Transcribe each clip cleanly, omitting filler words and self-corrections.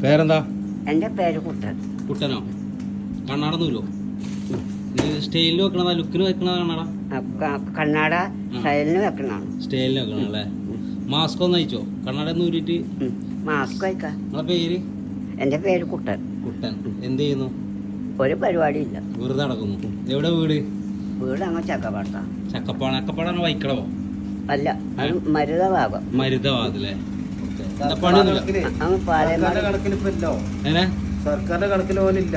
പേരെന്താ? എൻ്റെ പേര് കുട്ടൻ. കുട്ടനോ? കണ്ണാടൊന്നുമില്ലോ? സ്റ്റൈലിന് വെക്കണതാ, ലുക്കിന് വെക്കണതാ കണ്ണാട? കണ്ണാട സ്റ്റൈലിന് വെക്കണതാണ്. സ്റ്റൈലിന് വെക്കണം അല്ലേ? മാസ്ക് ഒന്ന് അയച്ചോ കണ്ണാട ഒന്ന് ഊരിട്ട്? മാസ്ക് വയ്ക്കാം. നിങ്ങളെ പേര്? എൻ്റെ പേര് കുട്ടൻ. കുട്ടൻ. എന്ത് ചെയ്യുന്നു? ഒരു പരിപാടിയില്ല, വെറുതെ നടക്കുന്നു. എവിടെ വീട്? വീട് അങ്ങ് ചക്കപ്പാട്ട. ചക്കപ്പാട? ചക്കപ്പാടാണ് വൈക്കളവോ? അല്ല, അത് മരുത ഭാഗം. മരുതവാദല്ലേ? പണിയൊന്നുമില്ല. അങ്ങ് പാലമാട്. സർക്കാരിന്റെ കണക്കിൽ പോലില്ല.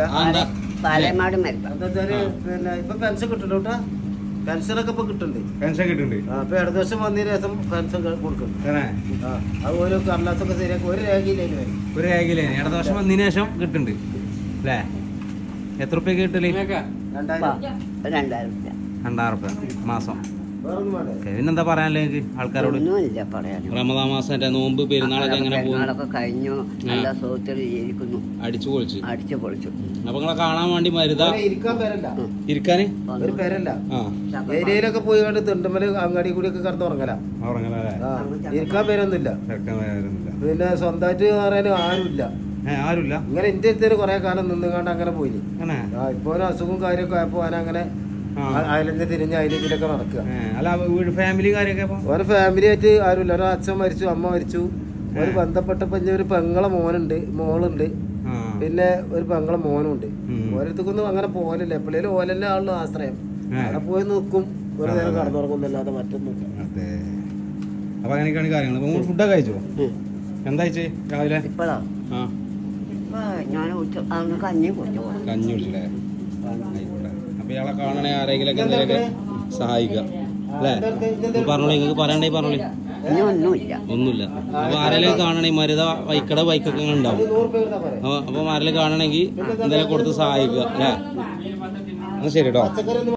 പാലമാട് മരുത. പിന്നെ ഇപ്പൊ പെൻഷൻ കിട്ടുന്നുണ്ട്. പെൻഷനൊക്കെ ഇപ്പൊ കിട്ടുന്നുണ്ട്. പെൻഷൻ കിട്ടുന്നുണ്ട്. അപ്പൊ ഇടത് വർഷം വന്നതിന് ശേഷം പെൻഷൻ കൊടുക്കുന്നുണ്ട്. അത് ഓരോ കടലാസൊക്കെ ശരിയാക്കി ഒരു രേഖയിലേന് വരും. ഒരു രേഖയിലേന് ഇടത് വർഷം വന്നതിന് ശേഷം കിട്ടുന്നുണ്ട് അല്ലേ? എത്ര റുപ്യ കിട്ടല്? 2000 രൂപ. 2000 മാസം. വേറൊന്നും വേണ്ടേ? പിന്നെന്താ പറയാനല്ലേ ആൾക്കാരോട്? ഒന്നുമില്ല പറയാൻ. റമദാൻ മാസം നോമ്പ് പെരുന്നാളൊക്കെ എങ്ങനെ പെരുന്നാളൊക്കെ കഴിഞ്ഞു, നല്ല സുഖത്തിൽ ജീവിക്കുന്നു. അടിച്ചു പൊളിച്ചു. അപ്പൊ നിങ്ങളെ കാണാൻ വേണ്ടി മരുത ഇരിക്കാൻ പേരല്ല, ഇരിക്കാന് ഒരു പേരല്ല. ഏരിയയിലൊക്കെ പോയി കണ്ട് തിണ്ടുമ്മല് അങ്ങാടി കൂടി ഒക്കെ കടന്ന് ഉറങ്ങല. ഇരിക്കാൻ പേരൊന്നുമില്ല. പിന്നെ സ്വന്തമായിട്ട് പറയാനും ആരുമില്ല. ആരുമില്ല. ഇങ്ങനെ എന്റെ അടുത്തേക്ക് കുറെ കാലം നിന്നുകൊണ്ട് അങ്ങനെ പോയി. ഇപ്പൊ ഒരു അസുഖവും കാര്യമൊക്കെ ആയപ്പോ അങ്ങനെ അയലിന്റെ തിരിഞ്ഞ് അതിലൊക്കെ നടക്കുക. ഫാമിലി കാര്യമൊക്കെ ഒരു ഫാമിലി ആയിട്ട് ആരുമില്ല. ഒരു അച്ഛൻ മരിച്ചു, അമ്മ മരിച്ചു. ഒരു ബന്ധപ്പെട്ടപ്പോ ഒരു പെങ്ങളെ മോളുണ്ട്, പിന്നെ ഒരു പെങ്ങളെ മോനുണ്ട്. ഓരോരുത്തർക്കൊന്നും അങ്ങനെ പോലില്ല. എപ്പോഴേലും ഓലെല്ലാം ആളുള്ള ആശ്രയം. അവിടെ പോയി നിൽക്കും, ഒരു നേരം കടന്നുറങ്ങുന്നല്ലാതെ മറ്റൊന്നുമില്ല. അപ്പൊ അങ്ങനെയൊക്കെയാണ് കാര്യങ്ങൾ. ഫുഡൊക്കെ കഴിച്ചോ? എന്താ കഴിച്ചേ രാവിലെ? ഇപ്പഴോ? ഞാൻ കഞ്ഞി കുടിച്ചു. കഞ്ഞി കുടിച്ചില്ലേ? ആയിക്കോട്ടെ. അപ്പൊ ഇയാളെ കാണണേ ആരെങ്കിലൊക്കെ എന്തെങ്കിലുമൊക്കെ സഹായിക്കുക അല്ലേ? പറഞ്ഞോളൂ, നിങ്ങൾക്ക് പറയണ്ടേ പറഞ്ഞോളൂ. ഒന്നുമില്ല. അപ്പൊ ആരെങ്കിലും കാണണേ മരുത വൈക്കട ബൈക്കൊക്കെ ഉണ്ടാവും. അപ്പൊ ആരെങ്കിലും കാണണമെങ്കിൽ എന്തെങ്കിലും കൊടുത്ത് സഹായിക്കുക അല്ലേ? ശരി കേട്ടോ.